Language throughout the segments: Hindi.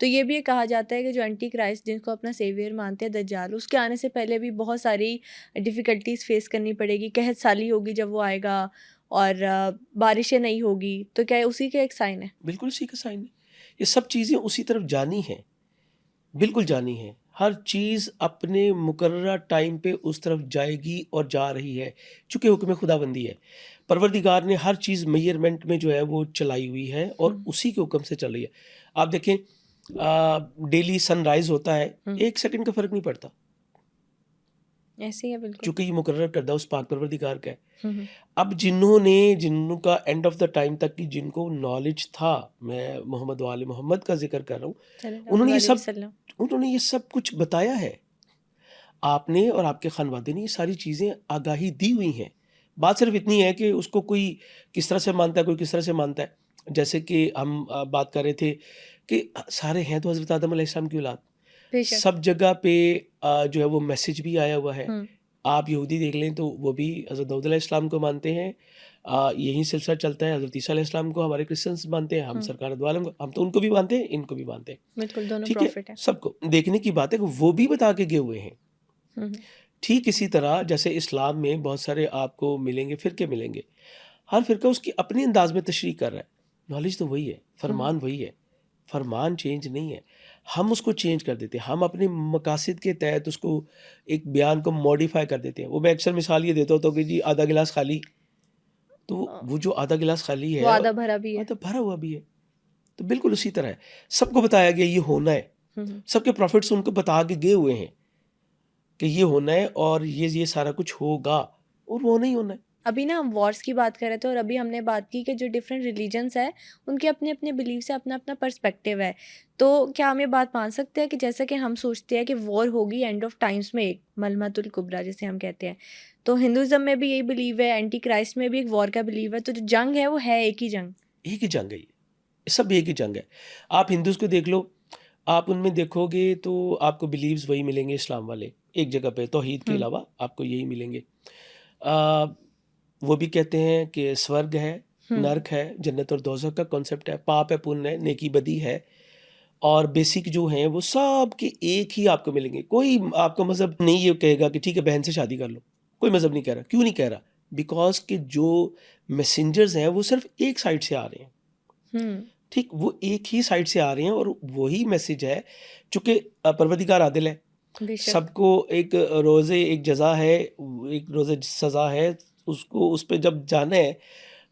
तो ये भी कहा जाता है कि जो एंटी क्राइस्ट जिनको अपना सेवियर मानते हैं दज्जाल, उसके आने से पहले भी बहुत सारी डिफ़िकल्टीज़ फ़ेस करनी पड़ेगी, कहत साली होगी जब वो आएगा, और बारिशें नहीं होगी, तो क्या ये उसी का एक साइन है? बिल्कुल उसी का साइन है। ये सब चीज़ें उसी तरफ जानी हैं, बिल्कुल जानी हैं। हर चीज़ अपने मुकर्ररा टाइम पे उस तरफ जाएगी और जा रही है, चूँकि हुक्म खुदाबंदी है। परवरदिगार ने हर चीज़ मेज़रमेंट में जो है वो चलाई हुई है और हुँ, उसी के हुक्म से चल रही है। आप देखें डेली सनराइज़ होता है, हुँ। 1 सेकंड का फ़र्क नहीं पड़ता, ऐसे ही है बिल्कुल। चूँकि ये मुकर्रर करदा उस पाक परवरदिगार का है। हुँ, हुँ। अब जिनका एंड ऑफ द टाइम तक की जिनको नॉलेज था, मैं मोहम्मद वाले मोहम्मद का ज़िक्र कर रहा हूँ, सल्लल्लाहु उन्होंने ये अलैहि सब वसल्लम। उन्होंने ये सब कुछ बताया है। आपने और आपके खानवादे ने ये सारी चीज़ें आगाही दी हुई हैं। बात सिर्फ़ इतनी है कि उसको कोई किस तरह से मानता है, कोई किस तरह से मानता है। जैसे कि हम बात कर रहे थे कि सारे हैं तो हज़रत आदम अलैहिस्सलाम की औलाद। बेशक। सब जगह पे जो है वो मैसेज भी आया हुआ है। हुँ, आप यहूदी देख लें तो वो भी हज़रत दाऊद अलैहिस्सलाम को मानते हैं। यही सिलसिला चलता है, हज़रत ईसा अलैहिस्सलाम को हमारे क्रिश्चियंस मानते हैं, हम हुँ। सरकार दो आलम को हम तो उनको भी मानते हैं, इनको भी मानते हैं। बिल्कुल, दोनों ठीक है? प्रॉफ़िट हैं। सबको। देखने की बात है कि वो भी बता के गए हुए हैं। हुँ, हुँ। ठीक इसी तरह जैसे इस्लाम में बहुत सारे आपको मिलेंगे, फ़िरके मिलेंगे। हर फ़िरका उसकी अपनी अंदाज़ में तशरीह कर रहा है। नॉलेज तो वही है, हुँ, हुँ। फ़रमान वही है। फ़रमान चेंज नहीं है। हम उसको चेंज कर देते हैं। हम अपने मकासद के तहत उसको एक बयान को मॉडिफ़ाई कर देते हैं। वो मैं अक्सर मिसाल ये देता होता हूँ कि जी आधा गिलास खाली, तो अ, वो जो आधा गिलास खाली वो है, आधा भरा भी है। आधा भरा हुआ भी है। तो बिल्कुल उसी तरह है। सबको बताया गया ये होना है। हुँ, हुँ। सबके प्रॉफ़िट्स उनको बता के गए हुए हैं कि ये होना है और ये सारा कुछ होगा और वो नहीं होना है। अभी ना हम वॉर्स की बात कर रहे थे, और अभी हमने बात की कि जो डिफरेंट रिलीजन्स हैं, उनके अपने-अपने बिलीव्स है, अपना-अपना पर्सपेक्टिव है। तो क्या हम ये बात मान सकते हैं कि जैसा कि हम सोचते हैं कि वॉर होगी एंड ऑफ टाइम्स में, एक मलमतुल कुब्रा जिसे हम कहते हैं, तो हिंदुइज़्म में भी यही बिलीव है, एंटी क्राइस्ट में भी एक वॉर का बिलीव है, तो जो जंग है वो है एक ही जंग। एक ही जंग है ये। सब एक ही जंग है। आप हिंदूज़ को देख लो, आप उनमें देखोगे तो आपको बिलीव्स वही मिलेंगे इस्लाम वाले। एक जगह पे तौहीद के हुँ, अलावा आपको यही मिलेंगे। अ, वो भी कहते हैं कि स्वर्ग है, हुँ। नर्क है, जन्नत और दोज़ख का कॉन्सेप्ट है, पाप है, पुण्य है, नेकी बदी है और बेसिक जो हैं वो सब के एक ही आपको मिलेंगे। कोई आपका मज़हब नहीं ये कहेगा कि ठीक है बहन से शादी कर लो। कोई मज़हब नहीं कह रहा। क्यों नहीं कह रहा? बिकॉज़ कि जो मैसेंजर्स हैं वो सिर्फ़ एक साइड से आ रहे हैं। हुँ, ठीक, वो एक ही साइड से आ रहे हैं और वही मैसेज है। चूँकि परवरदिगार आदिल है, बेशक। सबको एक रोज़े एक जज़ा है, एक रोज़े सज़ा है, उसको उस पे जब जाना है,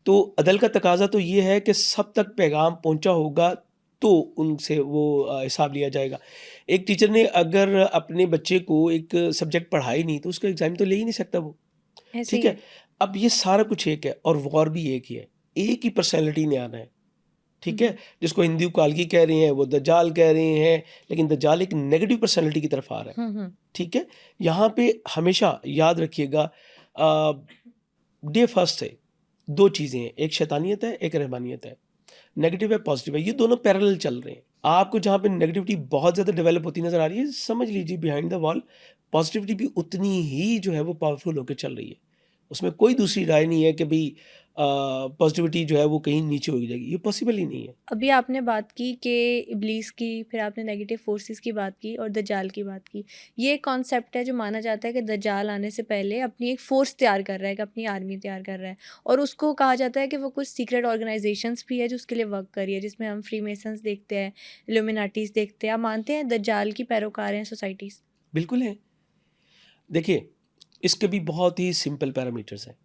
तो अदल का तकाज़ा तो ये है कि सब तक पैगाम पहुँचा होगा, तो उनसे वो हिसाब लिया जाएगा। एक टीचर ने अगर अपने बच्चे को एक सब्जेक्ट पढ़ा ही नहीं, तो उसका एग्ज़ाम तो ले ही नहीं सकता वो, ऐसे ठीक ही है? है। अब ये सारा कुछ एक है और वॉर भी एक ही है। एक ही पर्सनैलिटी ने आना है। हुँ, ठीक है? हुँ। जिसको हिंदू कालगी कह रहे हैं, वो दज्जाल कह रहे हैं, लेकिन दज्जाल एक नेगेटिव पर्सनैलिटी की तरफ आ रहा है। हुँ, हुँ। ठीक है? यहाँ पे हमेशा याद रखिएगा डे फर्स्ट से 2 चीज़ें हैं, एक शैतानियत है, एक रहमानियत है। नेगेटिव है, पॉज़िटिव है, ये दोनों पैरेलल चल रहे हैं। आपको जहाँ पे नेगेटिविटी बहुत ज़्यादा डेवलप होती नज़र आ रही है, समझ लीजिए बिहाइंड द वॉल पॉज़िटिविटी भी उतनी ही जो है वो पावरफुल होके चल रही है। उसमें कोई दूसरी राय नहीं है कि भई पॉज़िटिविटी जो है वो कहीं नीचे हो जाएगी, ये पॉसिबल ही नहीं है। अभी आपने बात की कि इब्लीस की, फिर आपने नेगेटिव फोर्सेस की बात की और दज्जाल की बात की। ये कॉन्सेप्ट है जो माना जाता है कि दज्जाल आने से पहले अपनी एक फ़ोर्स तैयार कर रहा है, एक अपनी आर्मी तैयार कर रहा है, और उसको कहा जाता है कि वो कुछ सीक्रेट ऑर्गनाइज़ेशंस भी है जो उसके लिए वर्क कर रही है, जिसमें हम फ्रीमेसन्स देखते हैं, इल्यूमिनाटीज़ देखते हैं। आप मानते हैं दज्जाल की पैरोकार हैं सोसाइटीज़? बिल्कुल है। देखिए, इसके भी बहुत ही सिंपल पैरामीटर्स हैं।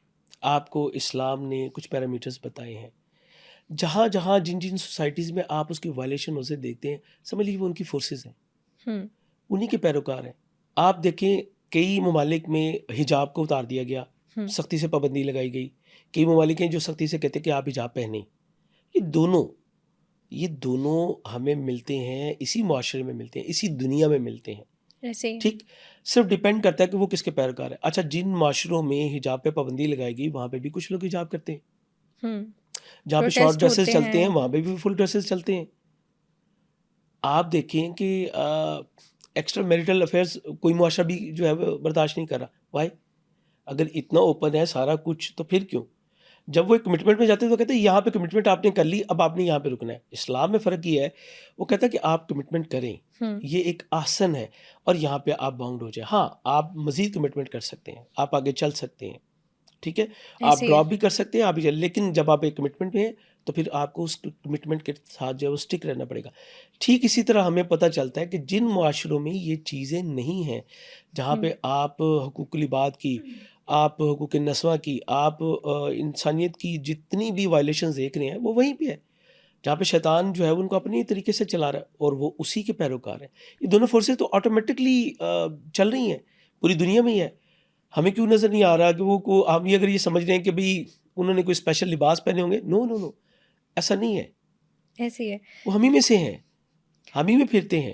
आपको इस्लाम ने कुछ पैरामीटर्स बताए हैं। जहाँ-जहाँ, जिन-जिन सोसाइटीज़ में आप उसकी वायलेशन उसे देखते हैं, समझ लीजिए वो उनकी फ़ोर्सेस हैं, हुँ, उन्हीं के पैरोकार हैं। आप देखें कई ममालिक में हिजाब को उतार दिया गया, हुँ। सख्ती से पाबंदी लगाई गई। कई ममालिक हैं जो सख्ती से कहते हैं कि आप हिजाब पहनें। ये दोनों ये दोनों हमें मिलते हैं, इसी मुआशरे में मिलते हैं, इसी दुनिया में मिलते हैं। ऐसे ही। ठीक? सिर्फ़ डिपेंड करता है कि वो किसके पैरोकार हैं। अच्छा जिन माशरों में हिजाब पे पाबंदी लगाई गई, वहाँ पे भी कुछ लोग हिजाब करते हैं। हुँ, जहाँ पे शॉर्ट प्रोटेस्ट ड्रेसेस होते चलते हैं, हैं। वहाँ पे भी फुल ड्रेसेस चलते हैं। आप देखें कि एक्स्ट्रा मैरिटल अफ़ेयर्स कोई मुआशरा भी जो है वो बर्दाश्त नहीं कर रहा। व्हाई? अगर इतना ओपन है सारा कुछ तो फिर क्यों? जब वो एक कमिटमेंट में जाते हैं तो कहते हैं यहाँ पे कमिटमेंट आपने कर ली, अब आपने यहाँ पे रुकना है। इस्लाम में फ़र्क ये है, वो कहता है कि आप कमिटमेंट करें, हुँ, ये एक आसन है और यहाँ पे आप बाउंड हो जाए। हाँ, आप मज़ीद कमिटमेंट कर सकते हैं, आप आगे चल सकते हैं, ठीक है? आप ऐसे ही है। ड्रॉप भी कर सकते हैं, आप भी चल, लेकिन जब आप एक कमिटमेंट में हैं, तो फिर आपको उस कमिटमेंट के साथ जो है वो स्टिक रहना पड़ेगा। ठीक इसी तरह हमें पता चलता है कि जिन मुआशरों में ये चीज़ें नहीं हैं, जहाँ हुँ, पे आप हुकूक लिबाद की, आप हुकूक नस्वां की, आप इंसानियत की जितनी भी वायलेशंस देख रहे हैं, वो वहीं पे है। जहाँ पे शैतान जो है वो उनको अपनी तरीके से चला रहा है और वो उसी के पैरोकार हैं। ये दोनों फोर्सेस तो ऑटोमेटिकली चल रही हैं, पूरी दुनिया में ही है। हमें क्यों नज़र नहीं आ रहा कि वो को हम ये अगर ये समझ रहे हैं कि भई उन्होंने कोई स्पेशल लिबास पहने होंगे, नो, नो, नो, ऐसा नहीं है। ऐसे ही है। वो हम ही में से हैं, हम ही में फिरते हैं।